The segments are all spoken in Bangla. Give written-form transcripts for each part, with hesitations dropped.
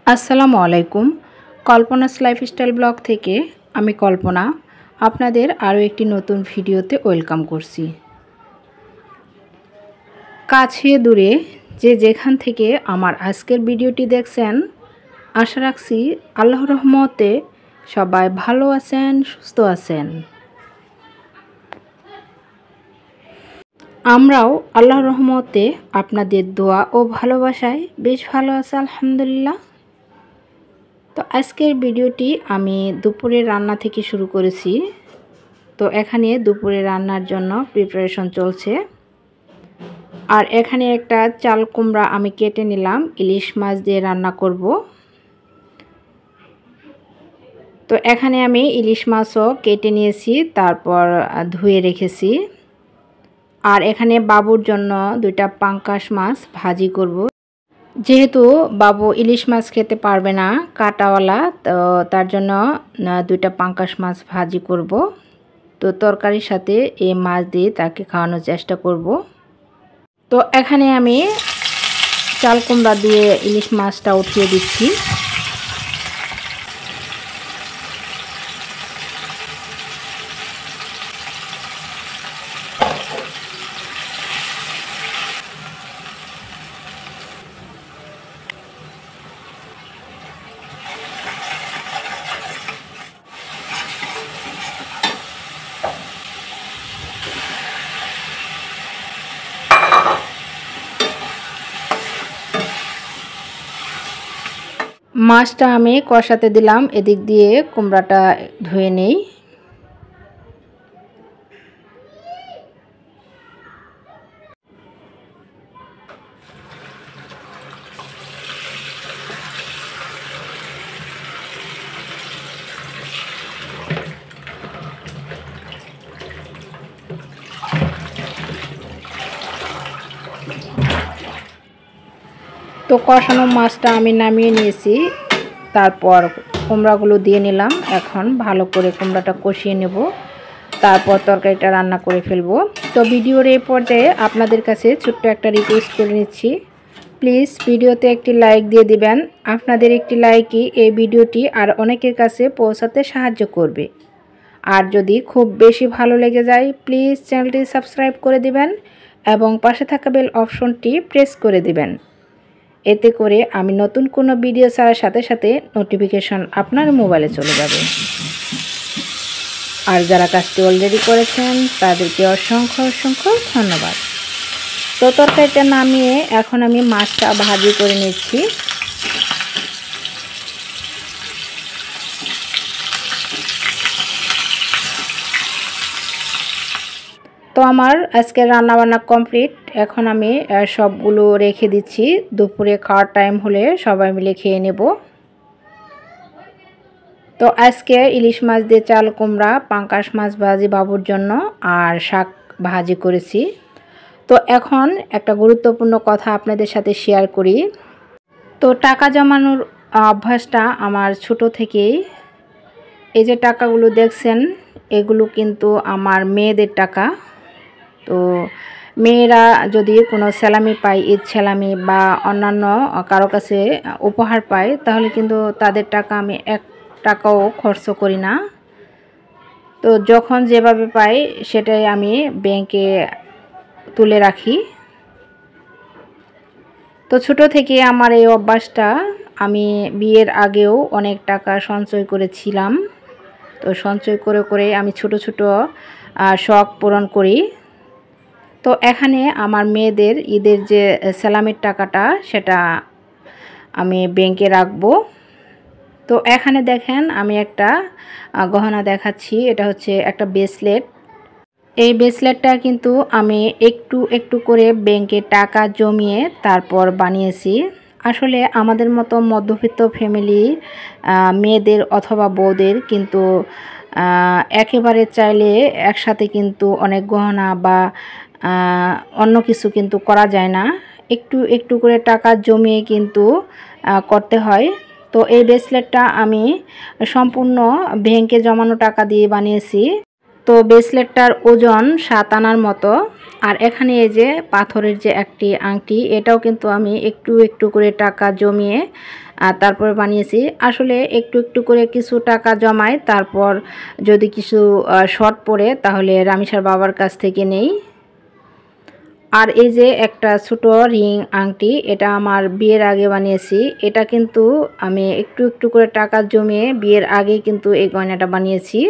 আসসালামু আলাইকুম। কল্পনাস লাইফস্টাইল ব্লগ থেকে আমি কল্পনা আপনাদের আরও একটি নতুন ভিডিওতে ওয়েলকাম করছি। কাছে দূরে যে যেখান থেকে আমার আজকের ভিডিওটি দেখছেন, আশা রাখছি আল্লাহর রহমতে সবাই ভালো আছেন, সুস্থ আছেন। আমরাও আল্লাহর রহমতে আপনাদের দোয়া ও ভালোবাসায় বেশ ভালো আছি আলহামদুলিল্লাহ। তো আজকের ভিডিওটি আমি দুপুরের রান্না থেকে শুরু করেছি। তো এখানে দুপুরে রান্নার জন্য প্রিপারেশন চলছে। আর এখানে একটা চাল কুমড়া আমি কেটে নিলাম, ইলিশ মাছ দিয়ে রান্না করব। তো এখানে আমি ইলিশ মাছও কেটে নিয়েছি, তারপর ধুয়ে রেখেছি। আর এখানে বাবুর জন্য দুইটা পাঙ্কাশ মাছ ভাজি করব। যেহেতু বাবু ইলিশ মাছ খেতে পারবে না কাঁটাওয়ালা, তো তার জন্য দুইটা পাঙ্কাশ মাছ ভাজি করব। তো তরকারির সাথে এই মাছ দিয়ে তাকে খাওয়ানোর চেষ্টা করব। তো এখানে আমি চাল কুমড়া দিয়ে ইলিশ মাছটা উঠিয়ে দিচ্ছি। মাছটা আমি কষাতে দিলাম, এদিক দিয়ে কুমড়াটা ধুয়ে নেই। তো কষানো মাছটা আমি নামিয়ে নিয়েছি, তারপর কুমড়াগুলো দিয়ে নিলাম। এখন ভালো করে কুমড়াটা কষিয়ে নেব, তারপর তরকারিটা রান্না করে ফেলবো। তো ভিডিওর এই পর্যায়ে আপনাদের কাছে ছোট্ট একটা রিকোয়েস্ট করে নিচ্ছি, প্লিজ ভিডিওতে একটি লাইক দিয়ে দিবেন। আপনাদের একটি লাইকই এই ভিডিওটি আর অনেকের কাছে পৌঁছাতে সাহায্য করবে। আর যদি খুব বেশি ভালো লেগে যায়, প্লিজ চ্যানেলটি সাবস্ক্রাইব করে দিবেন এবং পাশে থাকা বেল অপশনটি প্রেস করে দিবেন। এতে করে আমি নতুন কোনো ভিডিও ছাড়ার সাথে সাথে নোটিফিকেশন আপনার মোবাইলে চলে যাবে। আর যারা কাজটি অলরেডি করেছেন তাদেরকে অসংখ্য অসংখ্য ধন্যবাদ। তো তরকারিটা নামিয়ে এখন আমি মাছটা ভাজি করে নিচ্ছি। তো আমার আজকে রান্নাবান্না কমপ্লিট। এখন আমি সবগুলো রেখে দিচ্ছি, দুপুরে খাওয়ার টাইম হলে সবাই মিলে খেয়ে নেব। তো আজকে ইলিশ মাছ দিয়ে চাল কুমড়া, পাঙ্কাশ মাছ ভাজি বাবুর জন্য, আর শাক ভাজি করেছি। তো এখন একটা গুরুত্বপূর্ণ কথা আপনাদের সাথে শেয়ার করি। তো টাকা জমানোর অভ্যাসটা আমার ছোট থেকেই। এই যে টাকাগুলো দেখছেন, এগুলো কিন্তু আমার মেয়েদের টাকা। তো মেয়েরা যদি কোনো স্যালামি পায়, ঈদ স্যালামি বা অন্যান্য কারো কাছে উপহার পায়, তাহলে কিন্তু তাদের টাকা আমি এক টাকাও খরচ করি না। তো যখন যেভাবে পাই সেটাই আমি ব্যাংকে তুলে রাখি। তো ছোট থেকে আমার এই অভ্যাসটা, আমি বিয়ের আগেও অনেক টাকা সঞ্চয় করেছিলাম। তো সঞ্চয় করে করে আমি ছোট ছোট শখ পূরণ করি। তো এখানে আমার মেয়েদের ঈদের যে স্যালামির টাকাটা, সেটা আমি ব্যাংকে রাখবো। তো এখানে দেখেন আমি একটা গহনা দেখাচ্ছি, এটা হচ্ছে একটা ব্রেসলেট। এই ব্রেসলেটটা কিন্তু আমি একটু একটু করে ব্যাংকে টাকা জমিয়ে তারপর বানিয়েছি। আসলে আমাদের মতো মধ্যবিত্ত ফ্যামিলি মেয়েদের অথবা বউদের কিন্তু একেবারে চাইলে একসাথে কিন্তু অনেক গহনা বা অন্য কিছু কিন্তু করা যায় না, একটু একটু করে টাকা জমিয়ে কিন্তু করতে হয়। তো এই ব্রেসলেটটা আমি সম্পূর্ণ ব্যাংকে জমানো টাকা দিয়ে বানিয়েছি। তো তো ব্রেসলেটটার ওজন 7 আনার মতো। আর এখানে এই যে পাথরের যে একটি আংটি, এটাও কিন্তু আমি একটু একটু করে টাকা জমিয়ে তারপর বানিয়েছি। আসলে একটু একটু করে কিছু টাকা জমাই, তারপর যদি কিছু শর্ট পড়ে তাহলে রামিসার বাবার কাছ থেকে নেই। আর এই যে একটা ছোট রিং আংটি, এটা আমার বিয়ের আগে বানিয়েছি। এটা কিন্তু আমি একটু একটু করে টাকা জমিয়ে বিয়ের আগে কিন্তু এই গয়নাটা বানিয়েছি।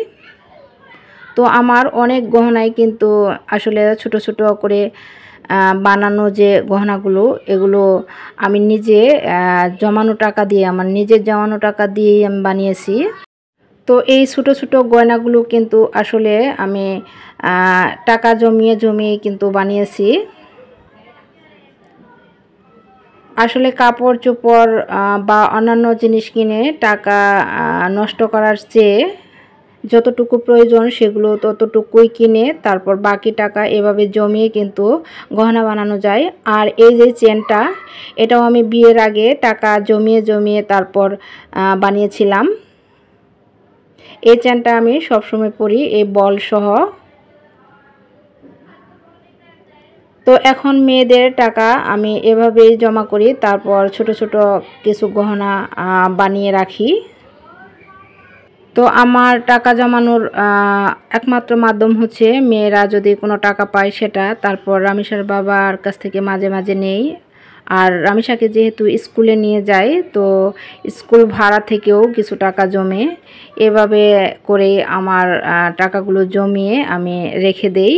তো আমার অনেক গহনাই কিন্তু আসলে ছোট ছোট করে বানানো যে গহনাগুলো, এগুলো আমি নিজে জমানো টাকা দিয়ে, আমার নিজের জমানো টাকা দিয়েই আমি বানিয়েছি। তো এই ছোট ছোট গয়নাগুলো কিন্তু আসলে আমি টাকা জমিয়ে জমিয়ে কিন্তু বানিয়েছি। আসলে কাপড় চোপড় বা অন্যান্য জিনিস কিনে টাকা নষ্ট করার চেয়ে যতটুকু প্রয়োজন সেগুলো ততটুকুই কিনে তারপর বাকি টাকা এভাবে জমিয়ে কিন্তু গহনা বানানো যায়। আর এই যে চেনটা, এটাও আমি বিয়ের আগে টাকা জমিয়ে জমিয়ে তারপর বানিয়েছিলাম। এই চেনটা আমি সবসময় পরি, এই বল সহ। তো এখন মেয়েদের টাকা আমি এভাবেই জমা করি, তারপর ছোট ছোট কিছু গহনা বানিয়ে রাখি। তো আমার টাকা জমানোর একমাত্র মাধ্যম হচ্ছে মেয়েরা যদি কোনো টাকা পায় সেটা তারপর রামিসার বাবার কাছ থেকে মাঝে মাঝে নেই। আর রামিসাকে যেহেতু স্কুলে নিয়ে যায়, তো স্কুল ভাড়া থেকেও কিছু টাকা জমে। এভাবে করে আমার টাকাগুলো জমিয়ে আমি রেখে দেই।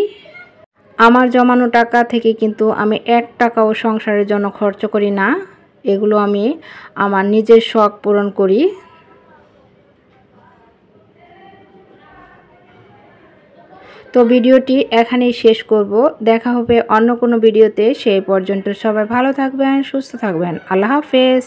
আমার জমানো টাকা থেকে কিন্তু আমি 1 টাকাও সংসারের জন্য খরচ করি না। এগুলো আমি আমার নিজের শখ পূরণ করি। তো ভিডিওটি এখানেই শেষ করব। দেখা হবে অন্য কোনো ভিডিওতে। সেই পর্যন্ত সবাই ভালো থাকবেন, সুস্থ থাকবেন। আল্লাহ হাফেজ।